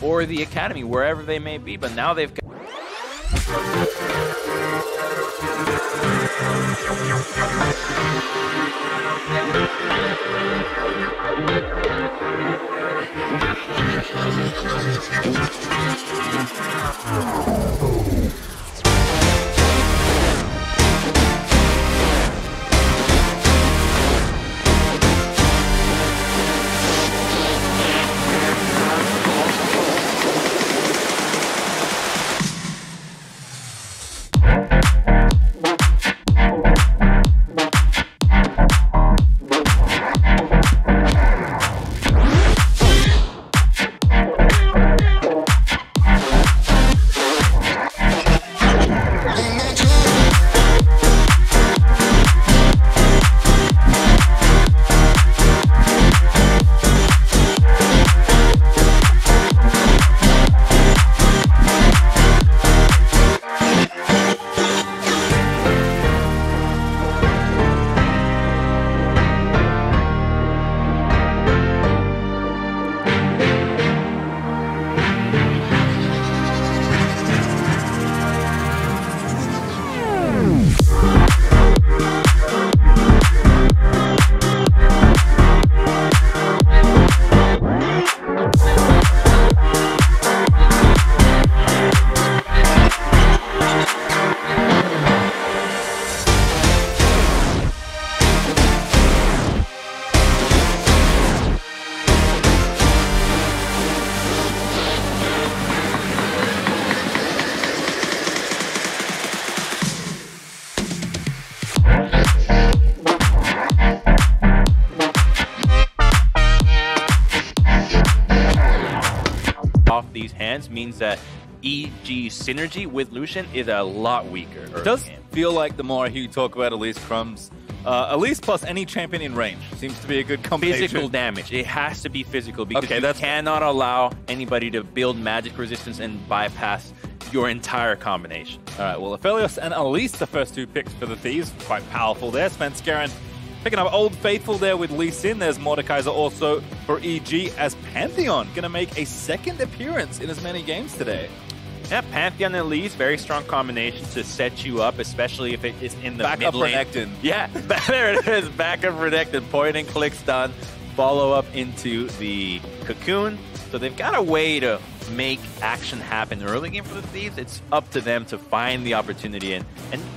or the Academy, wherever they may be. But now they've got... off these hands means that EG's synergy with Lucian is a lot weaker. It does feel like the more you talk about Elise Crumbs, Elise plus any champion in range seems to be a good combination. Physical damage. It has to be physical because Okay, you cannot allow anybody to build magic resistance and bypass your entire combination. All right, well, Aphelios and Elise, the first two picks for the Thieves, quite powerful there. Svenskeren picking up Old Faithful there with Lee Sin. There's Mordekaiser also for EG as Pantheon going to make a second appearance in as many games today. Yeah, Pantheon and Elise, very strong combination to set you up, especially if it is in the Back mid up lane. Renekton. Yeah, there it is. Back up Renekton. Point and clicks done. Follow up into the Cocoon. So they've got a way to make action happen early game for the Thieves. It's up to them to find the opportunity and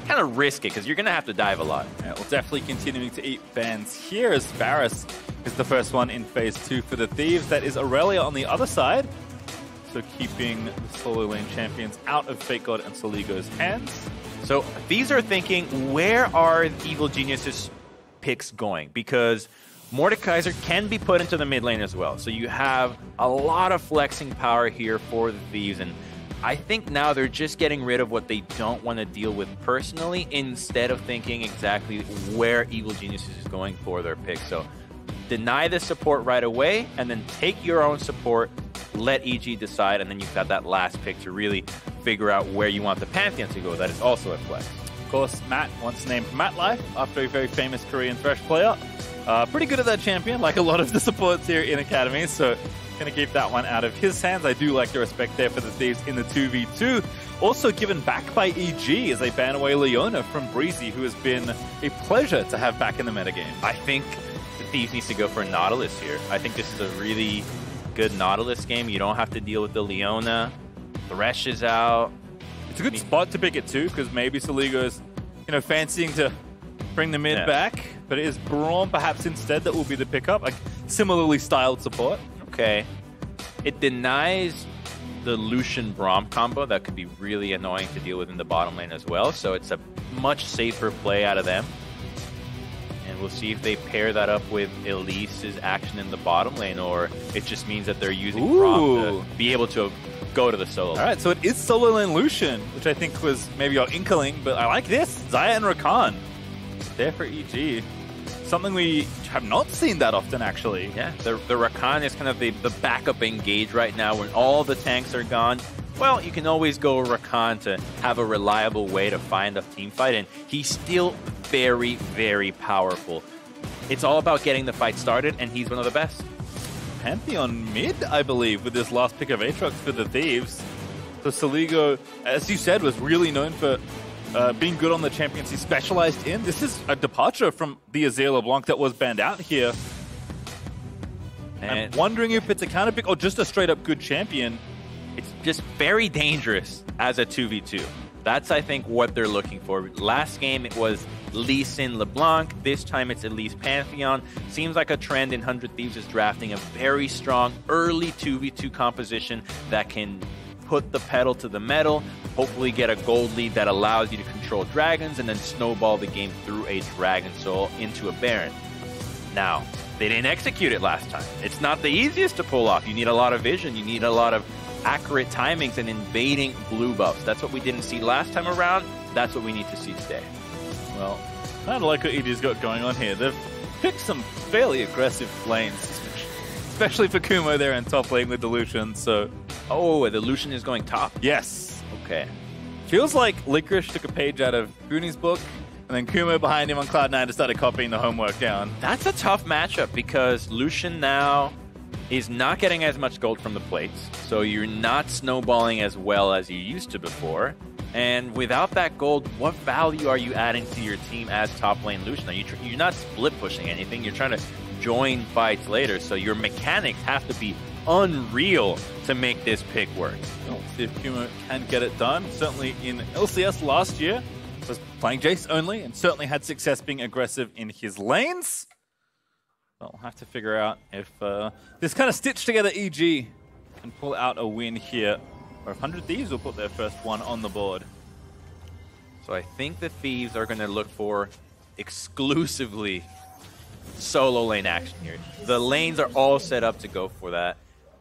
kind of risk it, because you're going to have to dive a lot. Yeah, well, definitely continuing to eat bans here as Varus is the first one in phase 2 for the Thieves. That is Aurelia on the other side. So keeping the solo lane champions out of Fake God and Soligo's hands. So these are thinking, where are Evil Genius's picks going? Because Mordekaiser can be put into the mid lane as well. So you have a lot of flexing power here for the Thieves. And I think now they're just getting rid of what they don't want to deal with personally, instead of thinking exactly where Evil Geniuses is going for their pick. So deny the support right away, and then take your own support, let EG decide, and then you've got that last pick to really figure out where you want the Pantheon to go. That is also a flex. Of course, Matt, once named Matt Life, after a very famous Korean Thresh player. Pretty good at that champion, like a lot of the supports here in Academy, so going to keep that one out of his hands. I do like the respect there for the Thieves in the 2v2. Also given back by EG as they ban away Leona from Breezy, who has been a pleasure to have back in the metagame. I think the Thieves needs to go for Nautilus here. I think this is a really good Nautilus game. You don't have to deal with the Leona. Thresh is out. It's a good spot to pick it too, because maybe Soligo's, fancying to bring the mid back, but it is Braum perhaps instead that will be the pickup. Like similarly styled support. Okay. It denies the Lucian Braum combo. That could be really annoying to deal with in the bottom lane as well. So it's a much safer play out of them. And we'll see if they pair that up with Elise's action in the bottom lane, or it just means that they're using Braum to be able to go to the solo lane. All right, so it is solo lane Lucian, which I think was maybe your inkling, but I like this. Xayah and Rakan there for EG. Something we have not seen that often, actually. Yeah, the Rakan is kind of the backup engage right now when all the tanks are gone. Well, you can always go Rakan to have a reliable way to find a team fight, and he's still very, very powerful. It's all about getting the fight started, and he's one of the best. Pantheon mid, I believe, with this last pick of Aatrox for the Thieves. So Saligo, as you said, was really known for being good on the champions he specialized in. This is a departure from the Azir LeBlanc that was banned out here. And I'm wondering if it's a counter pick or just a straight up good champion. It's just very dangerous as a 2v2. That's, I think, what they're looking for. Last game, it was Lee Sin LeBlanc. This time, it's Elise Pantheon. Seems like a trend in 100 Thieves is drafting a very strong early 2v2 composition that can put the pedal to the metal, hopefully get a gold lead that allows you to control dragons, and then snowball the game through a Dragon Soul into a Baron. Now, they didn't execute it last time. It's not the easiest to pull off. You need a lot of vision. You need a lot of accurate timings and invading blue buffs. That's what we didn't see last time around. That's what we need to see today. Well, I don't like what EG's got going on here. They've picked some fairly aggressive lanes, especially for Kumo there in top lane with the Lucian, so... Oh, the Lucian is going top? Yes. Okay. Feels like Licorice took a page out of Goonie's book, and then Kumo behind him on Cloud9 just started copying the homework down. That's a tough matchup because Lucian now is not getting as much gold from the plates, so you're not snowballing as well as you used to before. And without that gold, what value are you adding to your team as top lane Lucian? You're not split pushing anything. You're trying to join fights later, so your mechanics have to be unreal to make this pick work. We'll see if Kumo can get it done. Certainly in LCS last year, was playing Jace only and certainly had success being aggressive in his lanes. Well, we'll have to figure out if this kind of stitched together EG can pull out a win here, or if 100 Thieves will put their first one on the board. So I think the Thieves are going to look for exclusively solo lane action here. The lanes are all set up to go for that.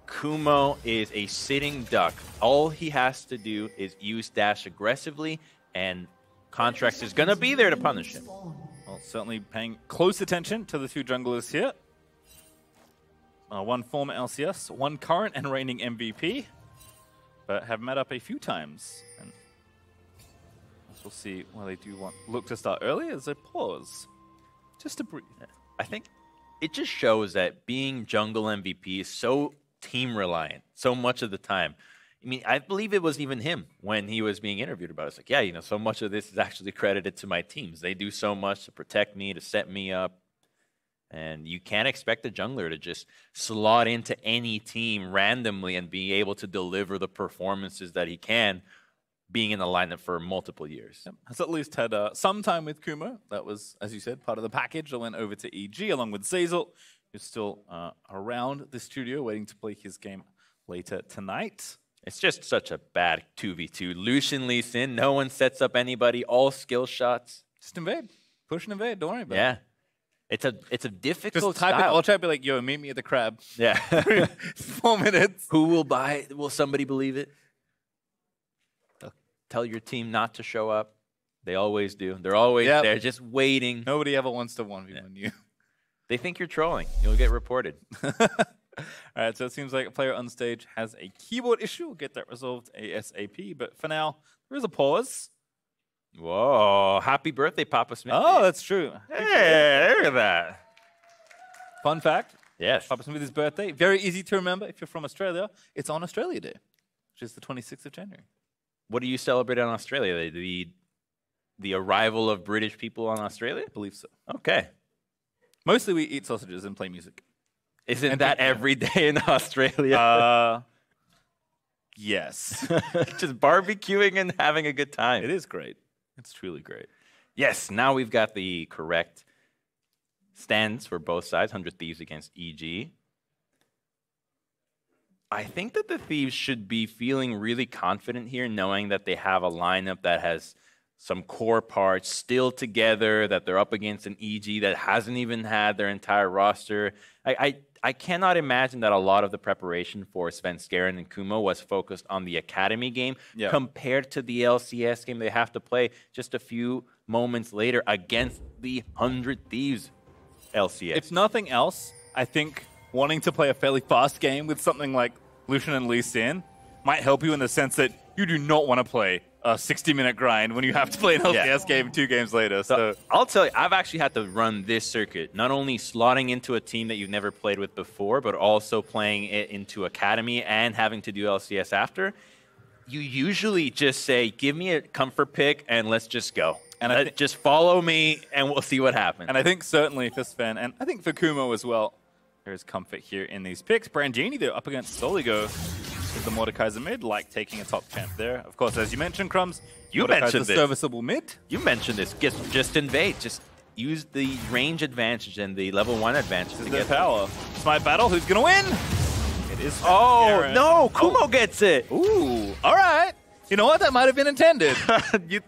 Kumo is a sitting duck. All he has to do is use dash aggressively, and Contracts is going to be there to punish him. Well, certainly paying close attention to the two junglers here. One former LCS, one current and reigning MVP, but have met up a few times. And we'll see why they do look to start early as a pause. Just to breathe. I think it just shows that being jungle MVP is so team reliant so much of the time. I mean, I believe it was even him when he was being interviewed about it. It's like, yeah, you know, so much of this is actually credited to my teams. They do so much to protect me, to set me up. And you can't expect a jungler to just slot into any team randomly and be able to deliver the performances that he can, being in the lineup for multiple years. Yep. Has at least had some time with Kumo. That was, as you said, part of the package that went over to EG along with Zeyzal, who's still around the studio waiting to play his game later tonight. It's just such a bad 2v2. Lucian Lee Sin, no one sets up anybody, all skill shots. Just invade. Push and invade, don't worry about it. Yeah. It's a difficult Just type style. it. I'll try to be like, yo, meet me at the crab. Yeah. 4 minutes. Who will buy it? Will somebody believe it? They'll tell your team not to show up. They always do. They're always there, just waiting. Nobody ever wants to 1v1 you. They think you're trolling. You'll get reported. All right, so it seems like a player on stage has a keyboard issue. We'll get that resolved ASAP. But for now, there is a pause. Whoa. Happy birthday, Papa Smith. Oh, that's true. Hey, look at that. Fun fact. Yes. Papa Smith's birthday. Very easy to remember if you're from Australia. It's on Australia Day, which is the 26th of January. What do you celebrate in Australia? The arrival of British people on Australia? I believe so. Okay. Mostly we eat sausages and play music. Isn't that every day in Australia? Yes. Just barbecuing and having a good time. It is great. It's truly great. Yes, now we've got the correct stands for both sides, 100 Thieves against EG. I think that the Thieves should be feeling really confident here, knowing that they have a lineup that has some core parts still together, that they're up against an EG that hasn't even had their entire roster. I cannot imagine that a lot of the preparation for Svenskeren and Kumo was focused on the Academy game compared to the LCS game they have to play just a few moments later against the 100 Thieves LCS. If nothing else, I think wanting to play a fairly fast game with something like Lucian and Lee Sin might help you in the sense that you do not want to play a 60-minute grind when you have to play an LCS game 2 games later. So I'll tell you, I've actually had to run this circuit, not only slotting into a team that you've never played with before, but also playing it into Academy and having to do LCS after. You usually just say, give me a comfort pick and let's just go. And just follow me and we'll see what happens. And I think certainly for Sven, and I think for Kumo as well, there's comfort here in these picks. Brandini, though, up against Soligo with the Mordekaiser mid, like taking a top champ there. Of course, as you mentioned, Crumbs, you mentioned this. Serviceable mid. You mentioned this. Just invade. Just use the range advantage and the level 1 advantage to get power. Smite battle. Who's going to win? It is. Oh, no. Kumo gets it. Ooh. All right. You know what? That might have been intended.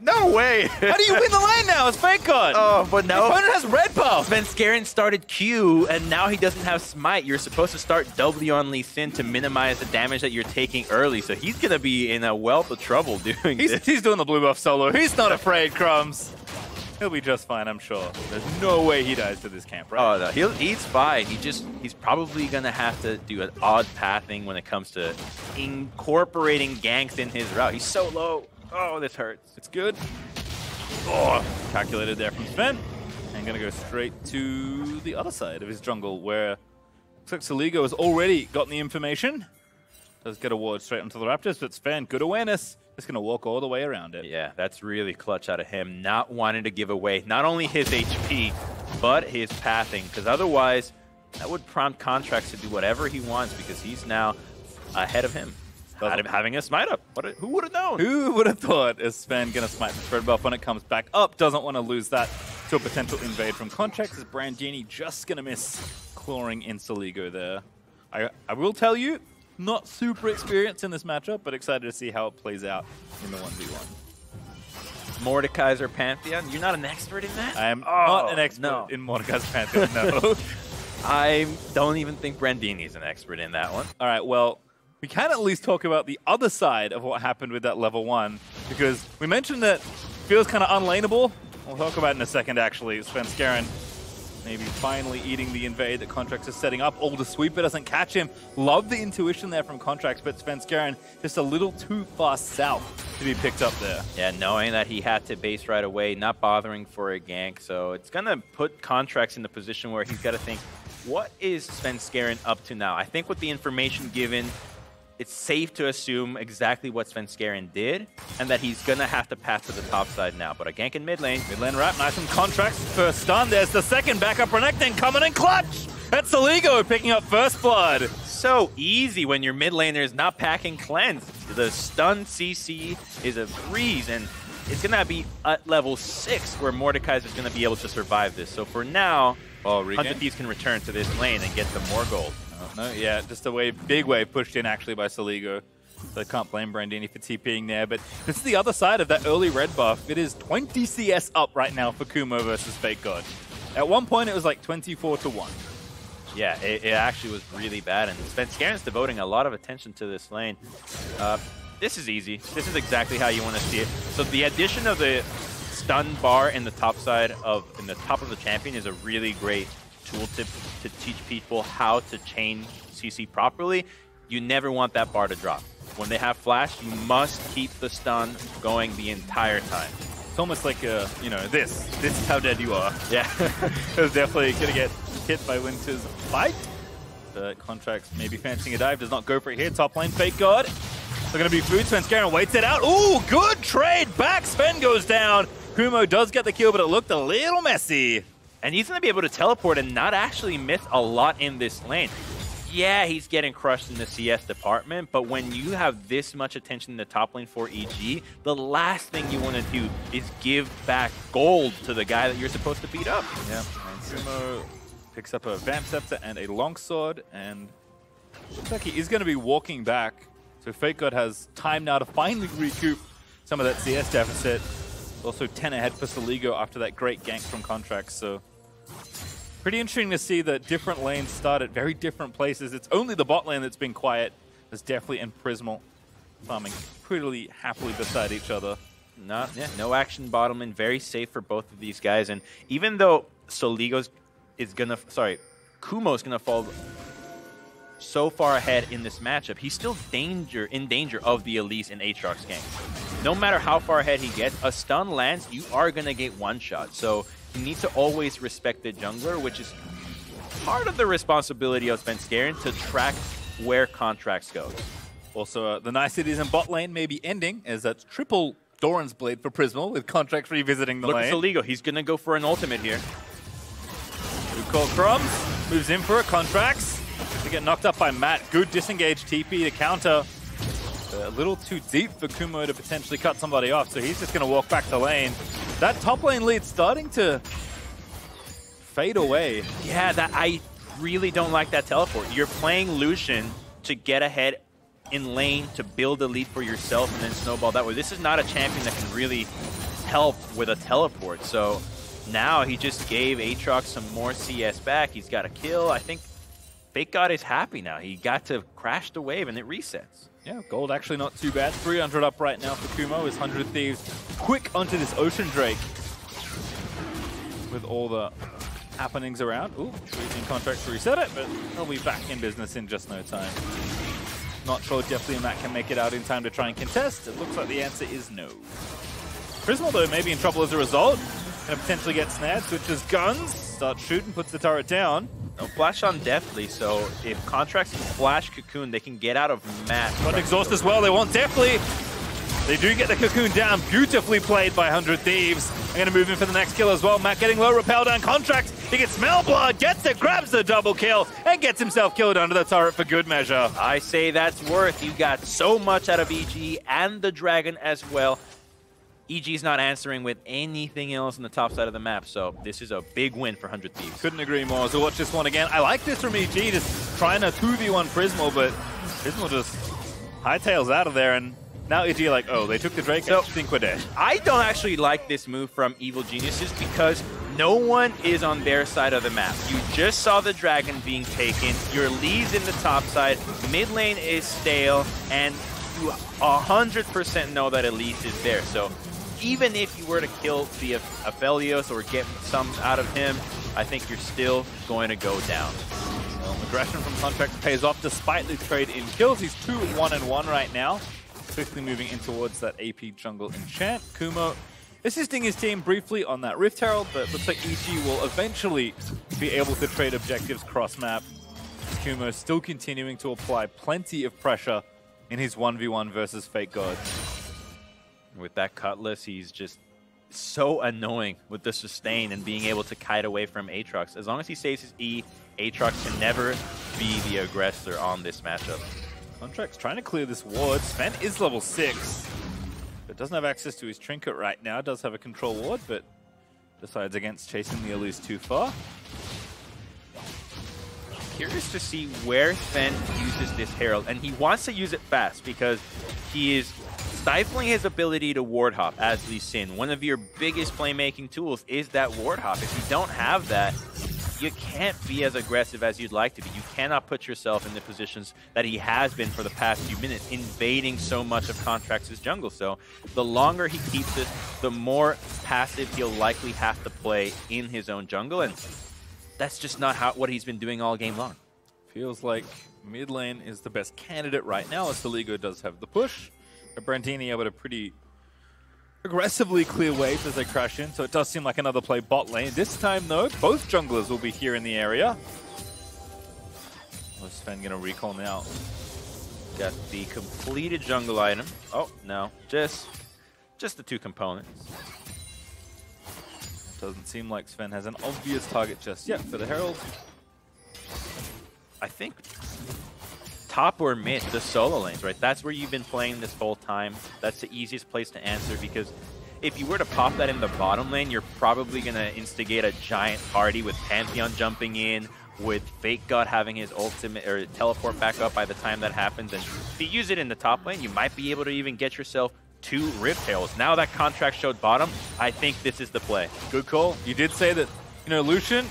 No way. How do you win the lane now? It's Fake God. Oh, but no. The opponent has red buff. Svenskeren started Q, and now he doesn't have Smite. You're supposed to start W on Lee Sin to minimize the damage that you're taking early. So he's going to be in a wealth of trouble doing this. He's doing the blue buff solo. He's not afraid, Crumbs. He'll be just fine, I'm sure. There's no way he dies to this camp, right? Oh, no. He's fine. He's probably going to have to do an odd pathing when it comes to incorporating ganks in his route. He's so low. Oh, this hurts. It's good. Oh, calculated there from Sven. And going to go straight to the other side of his jungle, where looks like Soligo has already gotten the information. Does get a ward straight onto the Raptors, but Sven, good awareness. Just going to walk all the way around it. Yeah, that's really clutch out of him, not wanting to give away not only his HP, but his pathing, because otherwise that would prompt Contracts to do whatever he wants, because he's now ahead of him. Having a smite up. Who would have known? Who would have thought is Sven going to smite the red buff when it comes back up? Doesn't want to lose that to a potential invade from Contracts. Is Brandini just going to miss clawing in Soligo there? I will tell you, not super experienced in this matchup, but excited to see how it plays out in the 1v1. Mordekaiser Pantheon? You're not an expert in that? I am not an expert in Mordekaiser Pantheon, no. I don't even think Brandini's an expert in that one. All right, well, we can at least talk about the other side of what happened with that level 1, because we mentioned that feels kind of unlaneable. We'll talk about it in a second, actually. Svenskeren maybe finally eating the invade that Contracts is setting up. All the sweeper doesn't catch him. Love the intuition there from Contracts, but Svenskeren just a little too far south to be picked up there. Yeah, knowing that he had to base right away, not bothering for a gank. So it's going to put Contracts in the position where he's got to think, what is Svenskeren up to now? I think with the information given, it's safe to assume exactly what Svenskeren did, and that he's going to have to pass to the top side now. But a gank in mid lane. Mid lane wrap, nice from Contracts. First stun, there's the second backup Renekton coming in clutch. That's Soligo picking up first blood. So easy when your mid laner is not packing cleanse. The stun CC is a breeze, and it's going to be at level 6 where Mordekaiser is going to be able to survive this. So for now, Hunter Thieves can return to this lane and get some more gold. No, yeah, just a big wave pushed in actually by Soligo. So I can't blame Brandini for TPing there, but this is the other side of that early red buff. It is 20 CS up right now for Kumo versus Fake God. At one point it was like 24-1. Yeah, it actually was really bad, and Svenskeren's devoting a lot of attention to this lane. This is easy. This is exactly how you want to see it. So the addition of the stun bar in the top of the champion is a really great tooltip to teach people how to chain CC properly. You never want that bar to drop. When they have flash, you must keep the stun going the entire time. It's almost like, you know, this is how dead you are. Yeah. It was definitely going to get hit by Winter's fight. The Contracts maybe fancying a dive, does not go for it here. Top lane, Fake God. They're going to be food. Svenskeren waits it out. Ooh, good trade back. Sven goes down. Kumo does get the kill, but it looked a little messy. And he's going to be able to teleport and not actually miss a lot in this lane. Yeah, he's getting crushed in the CS department, but when you have this much attention in the top lane for EG, the last thing you want to do is give back gold to the guy that you're supposed to beat up. Yeah, and Kumo picks up a Vamp Scepter and a Longsword, and looks like he is going to be walking back. So Fake God has time now to finally recoup some of that CS deficit. Also 10 ahead for Soligo after that great gank from Contracts, so pretty interesting to see that different lanes start at very different places. It's only the bot lane that's been quiet. There's definitely and Prismal farming pretty happily beside each other. No action bottom lane, very safe for both of these guys. And even though Kumo's gonna fall so far ahead in this matchup, he's still in danger of the Elise and Aatrox gank. no matter how far ahead he gets, a stun lands, you are going to get one shot. So you need to always respect the jungler, which is part of the responsibility of Svenskeren to track where Contracts goes. Also, the niceties in bot lane may be ending as that's triple Doran's Blade for Prismal with Contracts revisiting the Look lane. at Soligo. He's going to go for an ultimate here. Call Crumbs moves in for it. Contracts to get knocked up by Matt. Good disengage TP to counter. A little too deep for Kumo to potentially cut somebody off, so he's just going to walk back the lane. That top lane lead starting to fade away. Yeah, I really don't like that teleport. You're playing Lucian to get ahead in lane, to build a lead for yourself, and then snowball that way. This is not a champion that can really help with a teleport. So now he just gave Aatrox some more CS back. He's got a kill. I think Fake God is happy now. He got to crash the wave and it resets. Yeah, gold actually not too bad. 300 up right now for Kumo. His 100 Thieves quick onto this Ocean Drake with all the happenings around. Ooh, freezing Contracts to reset it, but he'll be back in business in just no time. Not sure Jeffrey and Matt can make it out in time to try and contest. It looks like the answer is no. Prismal, though, may be in trouble as a result. Gonna potentially get snared, switches guns, starts shooting, puts the turret down. No flash on Deathly, so if Contracts can flash Cocoon, they can get out of Matt. Got Exhaust as well, they want Deathly. They do get the Cocoon down, beautifully played by 100 Thieves. I'm gonna move in for the next kill as well. Matt getting low, repel down Contracts. He gets Smell Blood, gets it, grabs the double kill, and gets himself killed under the turret for good measure. I say that's worth. You got so much out of EG and the Dragon as well. EG's not answering with anything else on the top side of the map, so this is a big win for 100 Thieves. Couldn't agree more. So watch this one again. I like this from EG, just trying to 2v1 Prismal, but Prismal just hightails out of there, and now EG like, oh, they took the Drake, so I think we're dead. I don't actually like this move from Evil Geniuses because no one is on their side of the map. You just saw the Dragon being taken, your lead's in the top side, mid lane is stale, and you 100% know that Elise is there. So even if you were to kill the Aphelios or get some out of him, I think you're still going to go down. Well, aggression from Contracts pays off despite the trade in kills. He's 2-1-1 right now. Quickly moving in towards that AP jungle enchant. Kumo assisting his team briefly on that Rift Herald, but looks like EG will eventually be able to trade objectives cross-map. Kumo still continuing to apply plenty of pressure in his 1v1 versus Fake God. With that Cutlass, he's just so annoying with the sustain and being able to kite away from Aatrox. As long as he saves his E, Aatrox can never be the aggressor on this matchup. Contracts trying to clear this ward. Sven is level 6, but doesn't have access to his trinket right now. Does have a control ward, but decides against chasing the Elise too far. Curious to see where Sven uses this Herald, and he wants to use it fast because he is stifling his ability to ward hop as Lee Sin. One of your biggest playmaking tools is that ward hop. If you don't have that, you can't be as aggressive as you'd like to be. You cannot put yourself in the positions that he has been for the past few minutes, invading so much of Contracts' jungle. So the longer he keeps it, the more passive he'll likely have to play in his own jungle, and that's just not what he's been doing all game long. Feels like mid lane is the best candidate right now, as Soligo does have the push. Brandini able to pretty aggressively clear waves as they crash in, so it does seem like another play bot lane. This time, though, both junglers will be here in the area. What's Sven going to recall now? Got the completed jungle item. Oh, no. Just the 2 components. Doesn't seem like Sven has an obvious target just yet for the Herald. I think top or mid, the solo lanes, right? That's where you've been playing this whole time. That's the easiest place to answer, because if you were to pop that in the bottom lane, you're probably going to instigate a giant party with Pantheon jumping in, with Fake God having his ultimate or teleport back up by the time that happens. And if you use it in the top lane, you might be able to even get yourself 2 Rift Heralds. Now that Contract showed bottom, I think this is the play. Good call. You did say that, you know, Lucian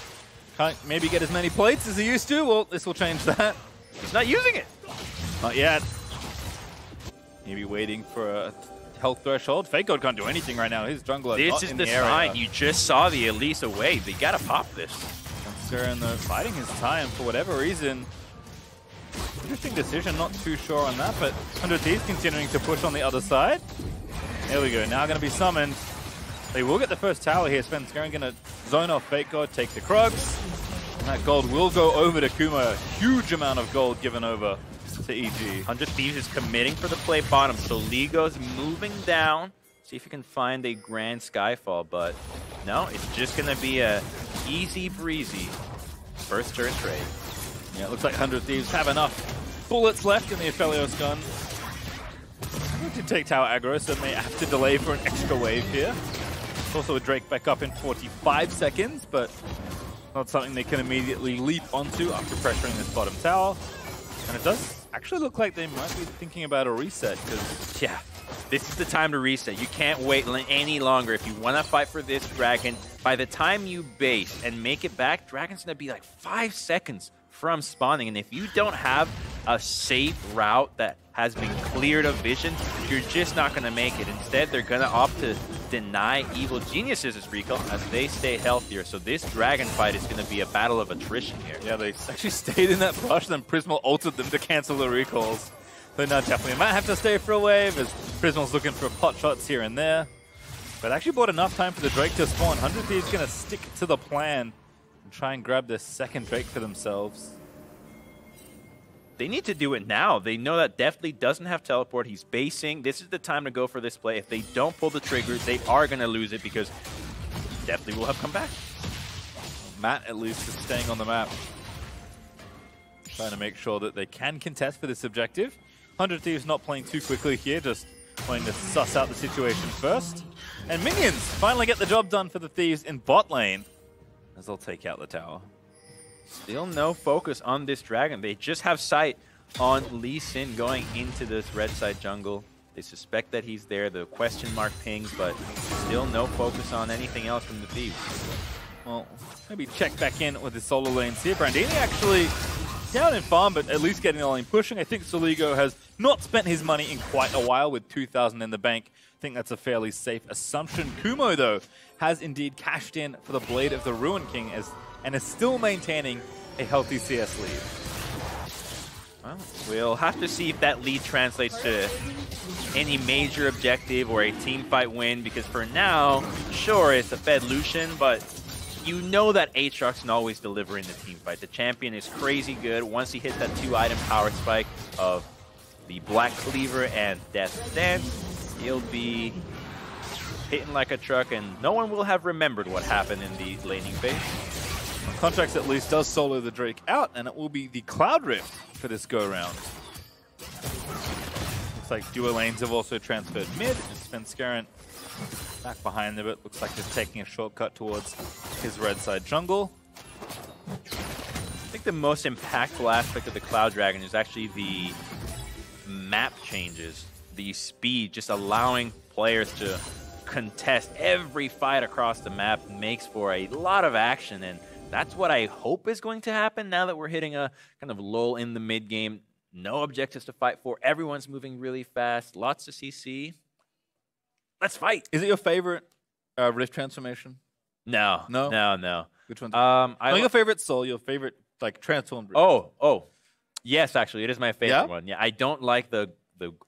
can't maybe get as many plates as he used to. Well, this will change that. He's not using it. Not yet. Maybe waiting for a health threshold. Fake God can't do anything right now. His jungler this is is in the the area. sign. You just saw the Elise wave. They gotta pop this. Saren, though, fighting his time for whatever reason. Interesting decision. Not too sure on that, but 100 Thieves continuing to push on the other side. There we go. Now going to be summoned. They will get the first tower here. Svenskeren going to zone off Fake God, take the Krugs. And that gold will go over to Kumo. A huge amount of gold given over to EG. 100 Thieves is committing for the play bottom, so Ligo's moving down. See if he can find a grand Skyfall, but no, it's just going to be a easy breezy first turn trade. Yeah, it looks like 100 Thieves have enough bullets left in the Aphelios gun. To take tower aggro, so they may have to delay for an extra wave here. Also a Drake back up in 45 seconds, but not something they can immediately leap onto after pressuring this bottom tower. And it does actually look like they might be thinking about a reset, because yeah, this is the time to reset. You can't wait any longer. If you want to fight for this Dragon, by the time you base and make it back, Dragon's going to be like 5 seconds from spawning. And if you don't have a safe route that has been cleared of vision, you're just not going to make it. Instead, they're going to opt to deny Evil Geniuses this recall as they stay healthier. So this Dragon fight is going to be a battle of attrition here. Yeah, they actually stayed in that brush, then Prismal ulted them to cancel the recalls. But no, definitely might have to stay for a wave as Prismal's looking for pot shots here and there. But actually bought enough time for the Drake to spawn. 100 Thieves going to stick to the plan and try and grab this second Drake for themselves. They need to do it now. They know that Deathly doesn't have teleport. He's basing. This is the time to go for this play. If they don't pull the trigger, they are going to lose it because Deathly will have come back. Matt, at least, is staying on the map. Trying to make sure that they can contest for this objective. 100 Thieves not playing too quickly here, just wanting to suss out the situation first. And Minions finally get the job done for the Thieves in bot lane as they'll take out the tower. Still no focus on this Dragon. They just have sight on Lee Sin going into this red side jungle. They suspect that he's there. The question mark pings, but still no focus on anything else from the Thieves. Well, maybe check back in with the solo lanes here. Brandini actually down in farm, but at least getting the lane pushing. I think Soligo has not spent his money in quite a while with 2,000 in the bank. I think that's a fairly safe assumption. Kumo, though, has indeed cashed in for the Blade of the Ruin King and is still maintaining a healthy CS lead. Well, we'll have to see if that lead translates to any major objective or a team fight win, because for now, sure, it's a Fed Lucian, but you know that Aatrox can always deliver in the team fight. The champion is crazy good. Once he hits that 2-item power spike of the Black Cleaver and Death Dance, he'll be hitting like a truck, and no one will have remembered what happened in the laning phase. Contracts at least does solo the Drake out, and it will be the Cloud Rift for this go-round. Looks like duo lanes have also transferred mid, and Svenskeren back behind them. It looks like he's taking a shortcut towards his red side jungle. I think the most impactful aspect of the Cloud Dragon is actually the map changes, the speed, just allowing players to contest every fight across the map makes for a lot of action, and that's what I hope is going to happen now that we're hitting a kind of lull in the mid game. No objectives to fight for. Everyone's moving really fast. Lots to CC. Let's fight. Is it your favorite Rift transformation? No. No? No. Which one? Your favorite Soul, your favorite like transformed Rift. Oh. Yes, actually, it is my favorite Yeah? one. Yeah, I don't like the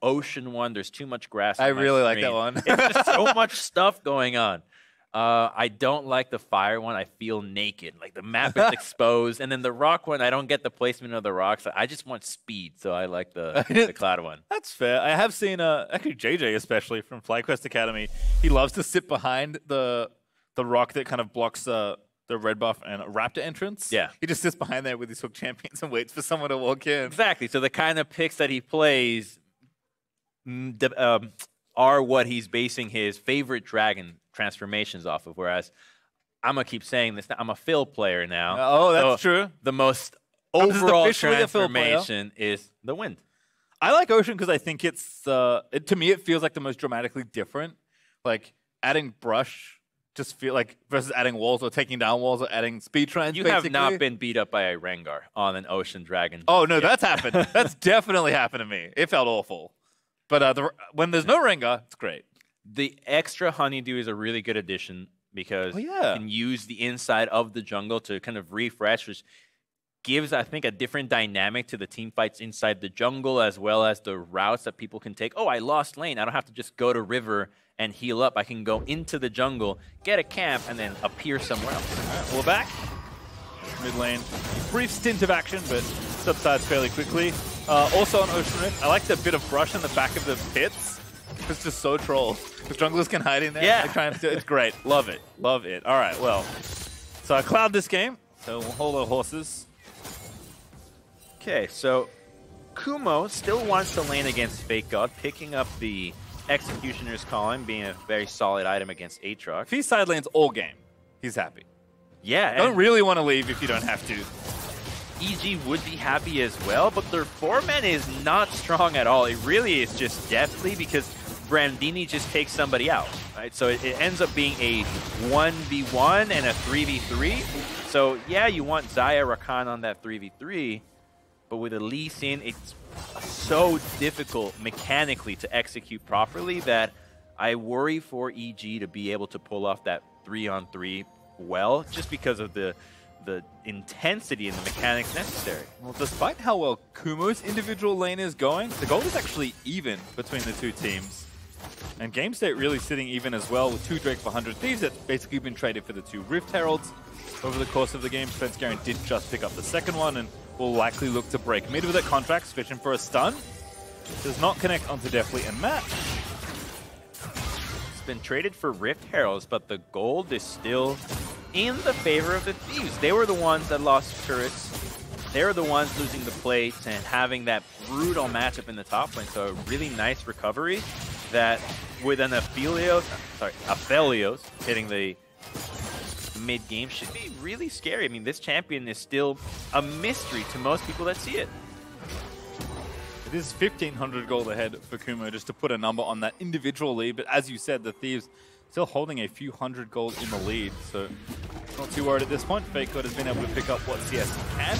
ocean one. There's too much grass on I my really like screen. that one. It's just so much stuff going on. I don't like the fire one. I feel naked. Like the map is exposed. And then the rock one, I don't get the placement of the rocks. I just want speed, so I like the cloud one. That's fair. I have seen, actually JJ especially from FlyQuest Academy, he loves to sit behind the rock that kind of blocks the red buff and Raptor entrance. Yeah. He just sits behind there with his hook champions and waits for someone to walk in. Exactly. So the kind of picks that he plays are what he's basing his favorite dragon transformations off of, whereas I'm going to keep saying this, I'm a Phil player now. Oh, that's true. The most This is overall officially a Phil player. transformation is the wind. I like Ocean because I think it's, to me, it feels like the most dramatically different. Like, adding brush just feel like, versus adding walls or taking down walls or adding speed trans, You basically. have not been beat up by a Rengar on an ocean dragon. Oh, no, that's happened. That's definitely happened to me. It felt awful. But when there's no Rengar, it's great. The extra Honeydew is a really good addition because you can use the inside of the jungle to kind of refresh, which gives, I think, a different dynamic to the team fights inside the jungle, as well as the routes that people can take. Oh, I lost lane. I don't have to just go to river and heal up. I can go into the jungle, get a camp, and then appear somewhere else. All right, we're back. Mid lane, brief stint of action, but subsides fairly quickly. Also on Ocean Rift, I like the bit of brush in the back of the pits. It's just so troll. The junglers can hide in there. Yeah. It's great. Love it. Love it. All right, well. So I cloud this game, so we'll hold our horses. Okay, so Kumo still wants to lane against Fake God, picking up the Executioner's Calling, being a very solid item against Aatrox. If he side lanes all game, he's happy. Yeah. Don't really want to leave if you don't have to. EG would be happy as well, but their 4-man is not strong at all. It really is just deathly because Brandini just takes somebody out, right? So it ends up being a 1v1 and a 3v3. So yeah, you want Xayah Rakan on that 3v3, but with a Lee Sin, it's so difficult mechanically to execute properly that I worry for EG to be able to pull off that 3-on-3 well, just because of the intensity and the mechanics necessary. Well, despite how well Kumo's individual lane is going, the goal is actually even between the two teams. And Game State really sitting even as well with 2 Drake for 100 Thieves that's basically been traded for the 2 Rift Heralds over the course of the game. Svenskeren did just pick up the second one and will likely look to break mid with it. Contracts fishing for a stun. Does not connect onto Deathly and Matt. It's been traded for Rift Heralds, but the gold is still in the favor of the Thieves. They were the ones that lost turrets. They were the ones losing the plates and having that brutal matchup in the top lane. So a really nice recovery that with an Aphelios hitting the mid-game should be really scary. I mean, this champion is still a mystery to most people that see it. It is 1,500 gold ahead for Kumo, just to put a number on that individual lead. But as you said, the Thieves still holding a few hundred gold in the lead. So not too worried at this point. Fake God has been able to pick up what CS can.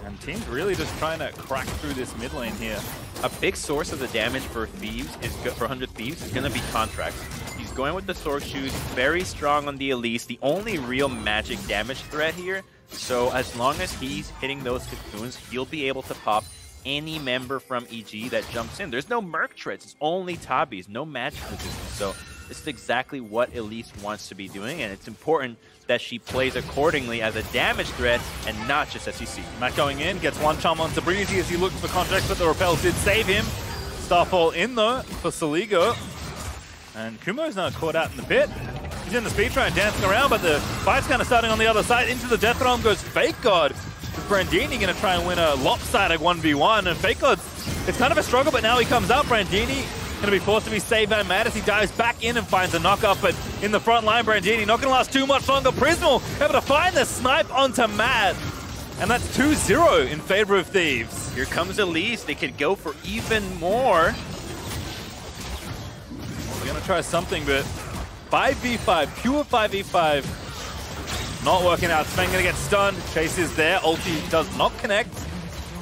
And teams really just trying to crack through this mid lane here. A big source of the damage for Thieves is for 100 Thieves is going to be Contracts. He's going with the Sword Shoes, very strong on the Elise, the only real magic damage threat here. So as long as he's hitting those cocoons, he'll be able to pop any member from EG that jumps in. There's no Merc Treads, it's only Tabis, no magic resistance. So this is exactly what Elise wants to be doing, and it's important that she plays accordingly as a damage threat and not just SEC. Matt going in, gets one charm onto Breezy as he looks for Contracts, but the Repel did save him. Starfall in though for Saligo. And Kumo's now caught out in the pit. He's in the speed try and dancing around, but the fight's kind of starting on the other side. Into the Death Realm goes Fake God. Brandini going to try and win a lopsided 1v1, and Fake God, it's kind of a struggle, but now he comes up. Brandini going to be forced to be saved by Matt as he dives back in and finds a knock-up, but in the front line, Brandini not going to last too much longer. Prismal able to find the snipe onto Matt, and that's 2-0 in favor of Thieves. Here comes Elise. They could go for even more. We're going to try something, but 5v5, pure 5v5. Not working out. Sven going to get stunned. Chase is there. Ulti does not connect.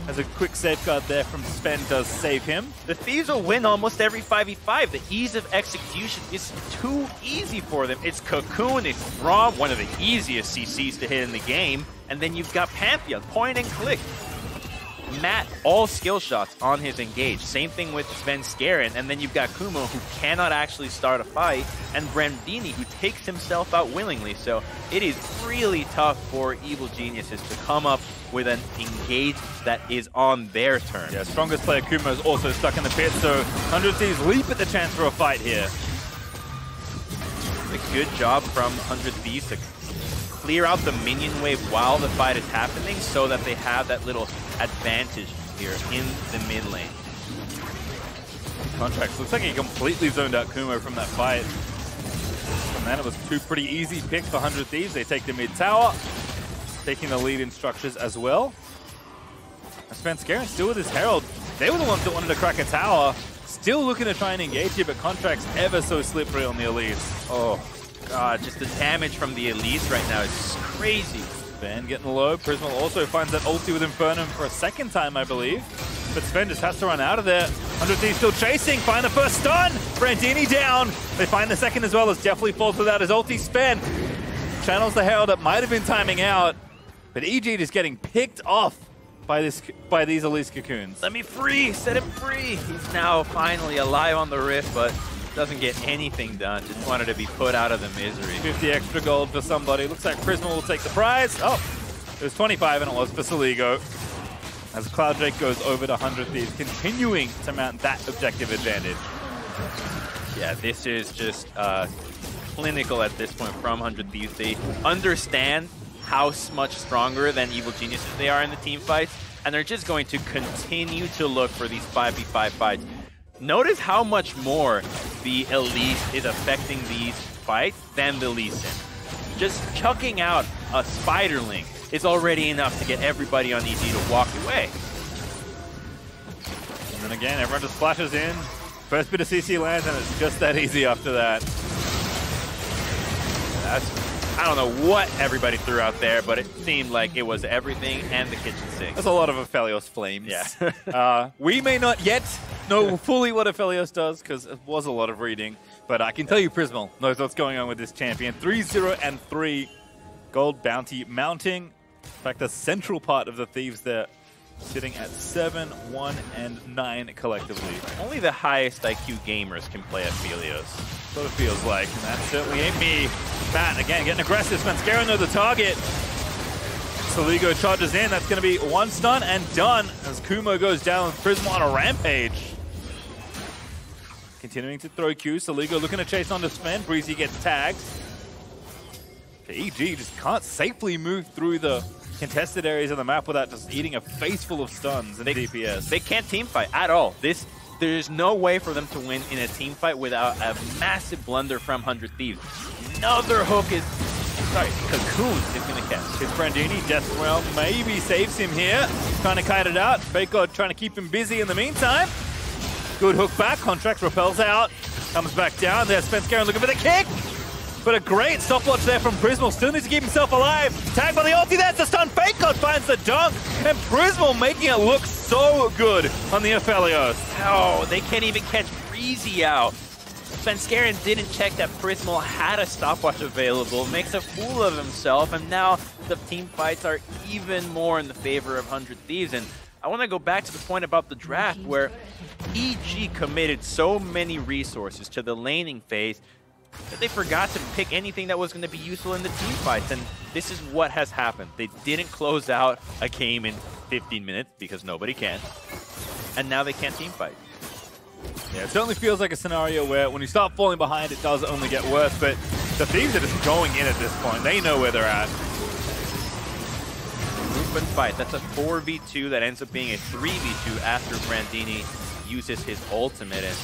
As a quick safeguard there from Sven does save him. The Thieves will win almost every 5v5. The ease of execution is too easy for them. It's Cocoon, it's Throb, one of the easiest CCs to hit in the game. And then you've got Pantheon, point and click. Matt, all skill shots on his engage. Same thing with Svenskeren. And then you've got Kumo, who cannot actually start a fight, and Brandini, who takes himself out willingly. So it is really tough for Evil Geniuses to come up with an engage that is on their turn. Yeah, strongest player Kumo is also stuck in the pit, so 100 Thieves leap at the chance for a fight here. A good job from 100 Thieves to clear out the minion wave while the fight is happening so that they have that little advantage here in the mid lane. Contracts. Looks like he completely zoned out Kumo from that fight. And then it was 2 pretty easy picks for 100 Thieves. They take the mid tower, taking the lead in structures as well. And Svenskeren still with his Herald. They were the ones that wanted to crack a tower. Still looking to try and engage here, but Contracts ever so slippery on the Elise. Oh god, just the damage from the Elise right now is crazy. Sven getting low. Prismal also finds that ulti with Infernum for a second time, I believe. But Sven just has to run out of there. 100 Thieves still chasing. Find the first stun. Brandini down. They find the second as well as Deathly falls without his ulti. Sven channels the Herald that might have been timing out. But EG just getting picked off by these Elise Cocoons. Let me free! Set him free! He's now finally alive on the Rift, but doesn't get anything done. Just wanted to be put out of the misery. 50 extra gold for somebody. Looks like Prisma will take the prize. Oh, it was 25 and it was for Soligo. As Cloud Drake goes over to 100 Thieves, continuing to mount that objective advantage. Yeah, this is just clinical at this point from 100 Thieves. They understand how much stronger than Evil Geniuses they are in the team fights, and they're just going to continue to look for these 5v5 fights. Notice how much more the Elise is affecting these fights than the Lee Sin. Just chucking out a Spiderling is already enough to get everybody on EG to walk away. And then again, everyone just flashes in. First bit of CC lands, and it's just that easy after that. I don't know what everybody threw out there, but it seemed like it was everything and the kitchen sink. That's a lot of Aphelios flames. Yeah. We may not yet know fully what Aphelios does, because it was a lot of reading, but I can tell you Prismal knows what's going on with this champion. 3-0 and 3. Gold bounty mounting. In fact, the central part of the Thieves there, sitting at 7, 1, and 9 collectively. Only the highest IQ gamers can play Aphelios. That's what it feels like, and that certainly ain't me. Matt, again, getting aggressive. Svenskeren though the target. Soligo charges in. That's going to be one stun and done as Kumo goes down with Prisma on a rampage. Continuing to throw Q. Soligo looking to chase onto Sven. Breezy gets tagged. EG just can't safely move through the contested areas of the map without just eating a face full of stuns and DPS. They can't team fight at all. There's no way for them to win in a team fight without a massive blunder from 100 Thieves. Another hook is... Sorry, Cocoon is going to catch. It's Brandini. Death Realm maybe saves him here. Trying to kite it out. Fake God trying to keep him busy in the meantime. Good hook back. Contract repels out. Comes back down. There's Svenskeren looking for the kick. But a great stopwatch there from Prismal. Still needs to keep himself alive. Tagged by the ulti. That's the stun. Fake God finds the dunk. And Prismal making it look so good on the Aphelios. Oh, they can't even catch Breezy out. Svenskeren didn't check that Prismal had a stopwatch available. Makes a fool of himself. And now the team fights are even more in the favor of 100 Thieves. And I want to go back to the point about the draft where EG committed so many resources to the laning phase that they forgot to pick anything that was going to be useful in the team fights, and this is what has happened. They didn't close out a game in 15 minutes because nobody can, and now they can't team fight. Yeah, it certainly feels like a scenario where when you start falling behind, it does only get worse, but the Thieves are just going in at this point. They know where they're at. Group and fight. That's a 4v2 that ends up being a 3v2 after Brandini uses his ultimate, and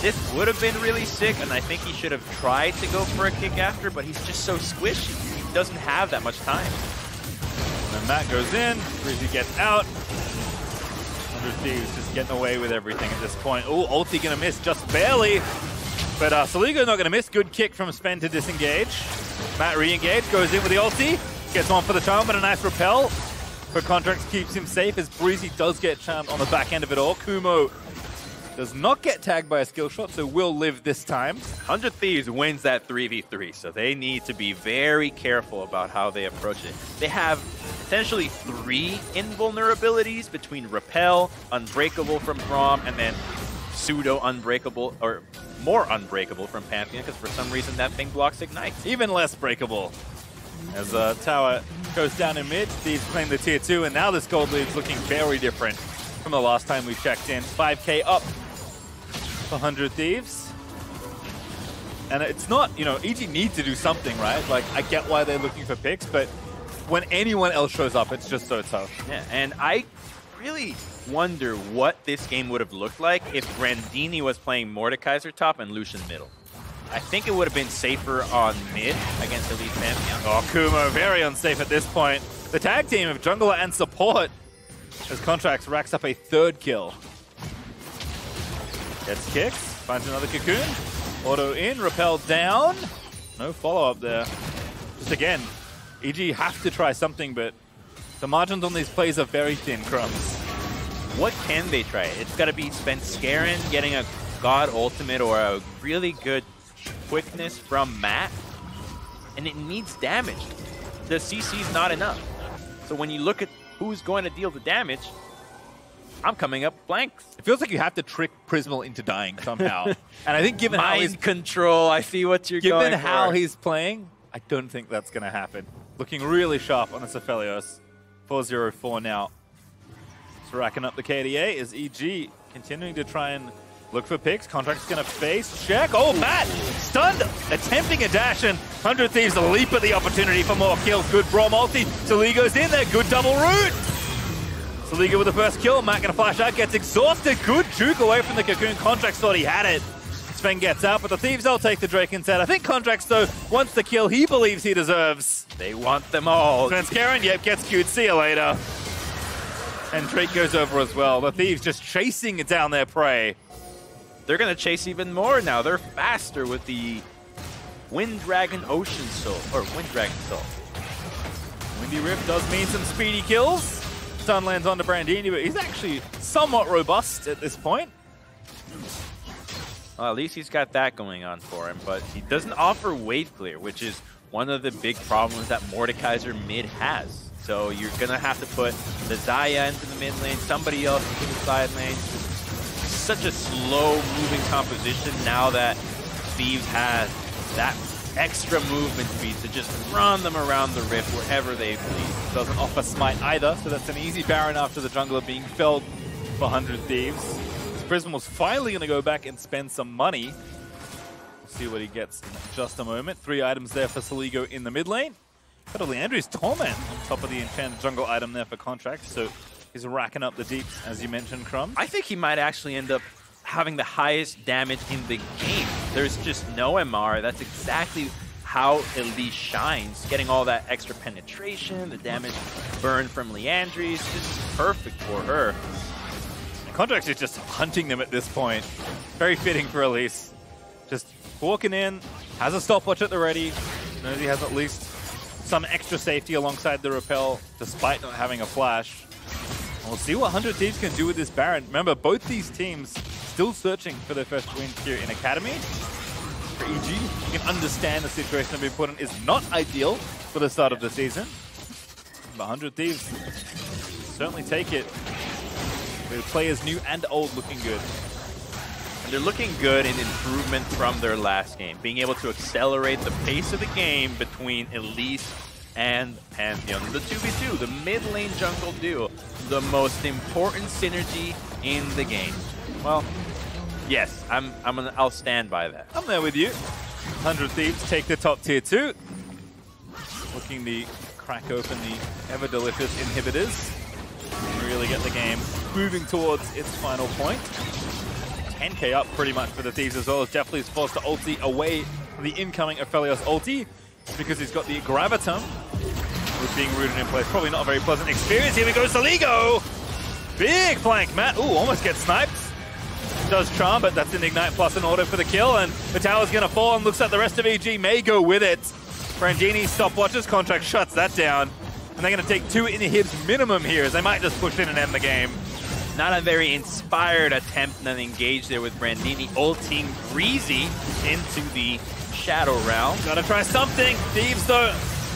this would have been really sick, and I think he should have tried to go for a kick after, but he's just so squishy. He doesn't have that much time. And then Matt goes in, Breezy gets out. 100 Thieves just getting away with everything at this point. Oh, ulti gonna miss just barely. But Soligo not gonna miss. Good kick from Sven to disengage. Matt re-engage, goes in with the ulti. Gets one for the charm, but a nice repel. For Contracts keeps him safe as Breezy does get charmed on the back end of it all. Kumo does not get tagged by a skill shot, so will live this time. 100 Thieves wins that 3v3, so they need to be very careful about how they approach it. They have essentially 3 invulnerabilities between Repel, Unbreakable from Braum, and then pseudo-unbreakable, or more unbreakable from Pantheon, because for some reason that thing blocks Ignite. Even less breakable. As Tower goes down in mid, Thieves playing the tier 2, and now this gold lead's looking very different from the last time we checked in. 5k up for 100 Thieves. And it's not, you know, EG need to do something, right? Like, I get why they're looking for picks, but when anyone else shows up, it's just so tough. Yeah, and I really wonder what this game would have looked like if Brandini was playing Mordekaiser top and Lucian middle. I think it would have been safer on mid against Elite Pantheon. Oh, Kumo, very unsafe at this point. The tag team of jungler and support as Contracts racks up a 3rd kill. Gets kicked, finds another Cocoon. Auto in, repel down. No follow-up there. Just again, EG have to try something, but the margins on these plays are very thin, Crumbs. What can they try? It's got to be Svenskeren getting a God ultimate or a really good quickness from Matt, and it needs damage. The CC is not enough. So when you look at who's going to deal the damage, I'm coming up blanks. It feels like you have to trick Prismal into dying somehow. And I think given how he's... Mind control, I see what you're going for. Given how he's playing, I don't think that's going to happen. Looking really sharp on Aphelios. 4-0-4 now. So racking up the KDA is EG continuing to try and look for picks. Contract's going to face check. Oh, Matt stunned, attempting a dash, and 100 Thieves leap at the opportunity for more kills. Good Brawl multi. Saligo's in there. Good double root. Saligo with the first kill. Matt going to flash out, gets exhausted. Good juke away from the Cocoon. Contracts thought he had it. Sven gets out, but the Thieves, they'll take the Drake instead. I think Contracts, though, wants the kill he believes he deserves. They want them all. Sven's Karen, yep, gets queued. See you later. And Drake goes over as well. The Thieves just chasing down their prey. They're going to chase even more now. They're faster with the Wind Dragon Ocean Soul, or Wind Dragon Soul. Windy Rift does mean some speedy kills. Stun lands onto Brandini, but he's actually somewhat robust at this point. Well, at least he's got that going on for him, but he doesn't offer wave clear, which is one of the big problems that Mordekaiser mid has. So you're going to have to put the Xayah into the mid lane, somebody else into the side lane. Such a slow-moving composition now that Thieves has that extra movement speed to just run them around the rift wherever they please. Doesn't offer smite either, so that's an easy Baron after the jungler being felled for 100 Thieves. Prism was finally going to go back and spend some money. We'll see what he gets in just a moment. 3 items there for Saligo in the mid lane. Got a Leandri's Torment on top of the enchanted jungle item there for Contract, so he's racking up the deeps, as you mentioned, Crumbs. I think he might actually end up having the highest damage in the game. There's just no MR. That's exactly how Elise shines. Getting all that extra penetration, the damage burn from Leandri's. This is perfect for her. Contracts is just hunting them at this point. Very fitting for Elise. Just walking in, has a stopwatch at the ready, knows he has at least some extra safety alongside the repel, despite not having a flash. And we'll see what 100 Thieves can do with this Baron. Remember, both these teams still searching for their first win here in Academy. For EG, you can understand the situation they've been put in is not ideal for the start of the season. But 100 Thieves certainly take it. The players new and old looking good. And they're looking good in improvement from their last game, being able to accelerate the pace of the game between Elise and Pantheon. The 2v2, the mid lane jungle duo, the most important synergy in the game. Well, yes, I'll stand by that. I'm there with you. 100 Thieves take the top tier 2. Looking to crack open the ever delicious inhibitors. Really get the game moving towards its final point. 10k up pretty much for the Thieves as well, as Deathly is forced to ulti away from the incoming Aphelios ulti because he's got the Graviton with being rooted in place. Probably not a very pleasant experience. Here we go, Saligo! Big flank, Matt. Ooh, almost gets sniped. Does charm, but that's an Ignite plus an auto for the kill, and the tower's gonna fall, and looks like the rest of EG may go with it. Brandini stopwatches, Contract shuts that down. And they're going to take 2 inhibs minimum here, as they might just push in and end the game. Not a very inspired attempt and engage there with Brandini ulting Breezy into the Shadow Realm. Gotta try something. Thieves, though,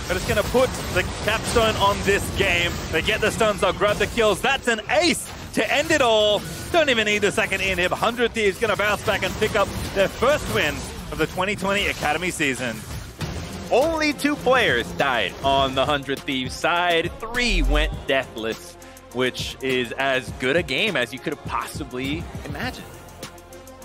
are just going to put the capstone on this game. They get the stuns, they'll grab the kills. That's an ace to end it all. Don't even need the second inhib. 100 Thieves going to bounce back and pick up their first win of the 2020 Academy season. Only 2 players died on the 100 Thieves side. 3 went deathless, which is as good a game as you could have possibly imagined.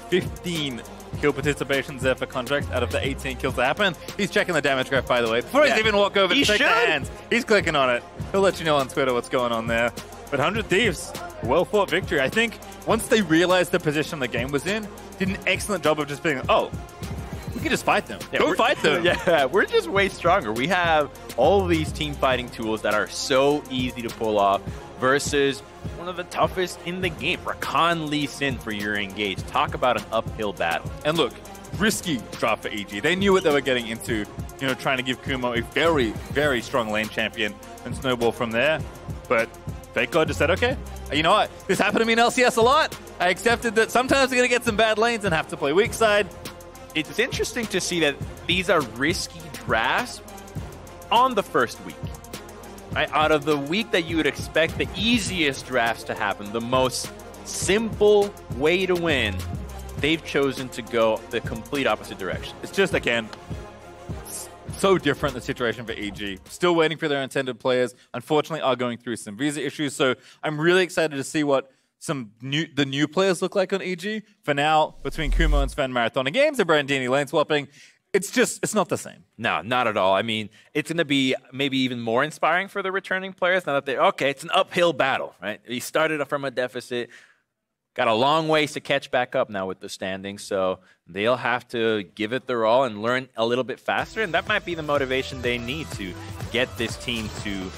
15 kill participations there for Contract out of the 18 kills that happened. He's checking the damage graph, by the way. Before he's even walk over to shake the hands, he's clicking on it. He'll let you know on Twitter what's going on there. But 100 Thieves, well-fought victory. I think once they realized the position the game was in, did an excellent job of just being, oh, we can just fight them. Yeah, Go fight them. Yeah, we're just way stronger. We have all of these team fighting tools that are so easy to pull off versus one of the toughest in the game. Rakan Lee Sin for your engage. Talk about an uphill battle. And look, risky draft for EG. They knew what they were getting into, you know, trying to give Kumo a very, very strong lane champion and snowball from there. But Fake God just said, okay, you know what? This happened to me in LCS a lot. I accepted that sometimes we're going to get some bad lanes and have to play weak side. It's interesting to see that these are risky drafts on the first week. Right? Out of the week that you would expect the easiest drafts to happen, the most simple way to win, they've chosen to go the complete opposite direction. It's just, again, so different, the situation for EG. Still waiting for their intended players. Unfortunately, are going through some visa issues. So I'm really excited to see what the new players look like on EG. For now, between Kumo and Sven Marathoning Games and Brandini lane swapping, it's not the same. No, not at all. I mean, it's going to be maybe even more inspiring for the returning players now that it's an uphill battle, right? He started from a deficit, got a long ways to catch back up now with the standings, so they'll have to give it their all and learn a little bit faster, and that might be the motivation they need to get this team to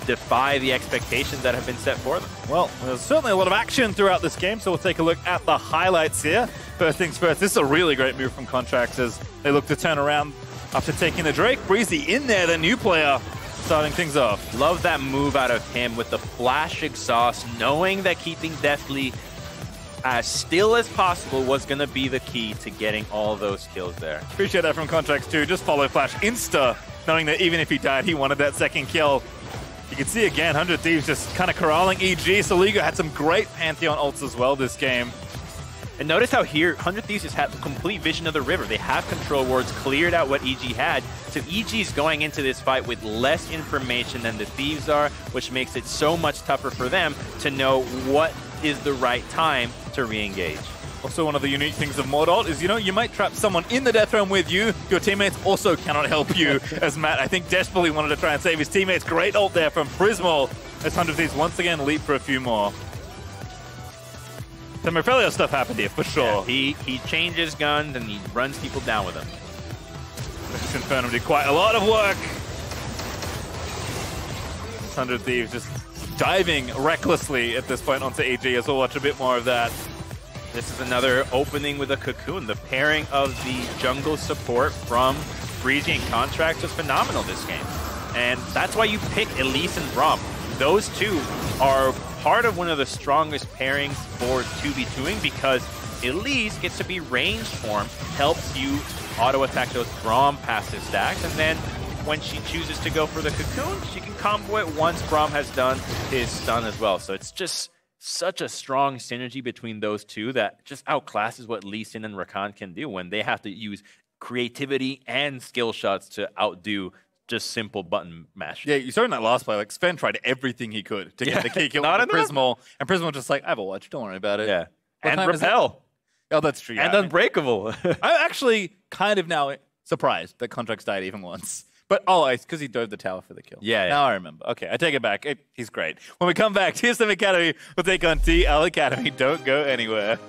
defy the expectations that have been set for them. Well, there's certainly a lot of action throughout this game, so we'll take a look at the highlights here. First things first, this is a really great move from Contracts as they look to turn around after taking the Drake. Breezy in there, the new player, starting things off. Love that move out of him with the flash exhaust, knowing that keeping Deathly as still as possible was going to be the key to getting all those kills there. Appreciate that from Contracts too. Just follow Flash insta, knowing that even if he died, he wanted that second kill. You can see again, 100 Thieves just kind of corralling EG. Soligo had some great Pantheon ults as well this game. And notice how here, 100 Thieves just have complete vision of the river. They have control wards, cleared out what EG had. So EG's going into this fight with less information than the Thieves are, which makes it so much tougher for them to know what is the right time to re-engage. Also, one of the unique things of Mod Ult is, you might trap someone in the death realm with you. Your teammates also cannot help you. As Matt, I think, desperately wanted to try and save his teammates. Great ult there from Prismal. As 100 Thieves once again leap for a few more. Some Aphelios stuff happened here, for sure. Yeah, he changes guns and he runs people down with them. Infernum did quite a lot of work. 100 Thieves just diving recklessly at this point onto EG, as we'll watch a bit more of that. This is another opening with a Cocoon. The pairing of the jungle support from Breezy and Contracts was phenomenal this game. And that's why you pick Elise and Braum. Those two are part of one of the strongest pairings for 2v2ing because Elise gets to be ranged form, helps you auto-attack those Braum passive stacks, and then when she chooses to go for the Cocoon, she can combo it once Braum has done his stun as well. So it's just such a strong synergy between those two that just outclasses what Lee Sin and Rakan can do when they have to use creativity and skill shots to outdo just simple button mash. Yeah, you saw in that last play, like Sven tried everything he could to get the key kill with Prismal, and Prismal just like, I have a watch, don't worry about it. Yeah. What and Repel. Oh, that's true. And Unbreakable. I'm actually kind of now surprised that Contracts died even once. But, it's because he dove the tower for the kill. Yeah. Now I remember. Okay, I take it back. He's great. When we come back, TSM Academy will take on TL Academy. Don't go anywhere.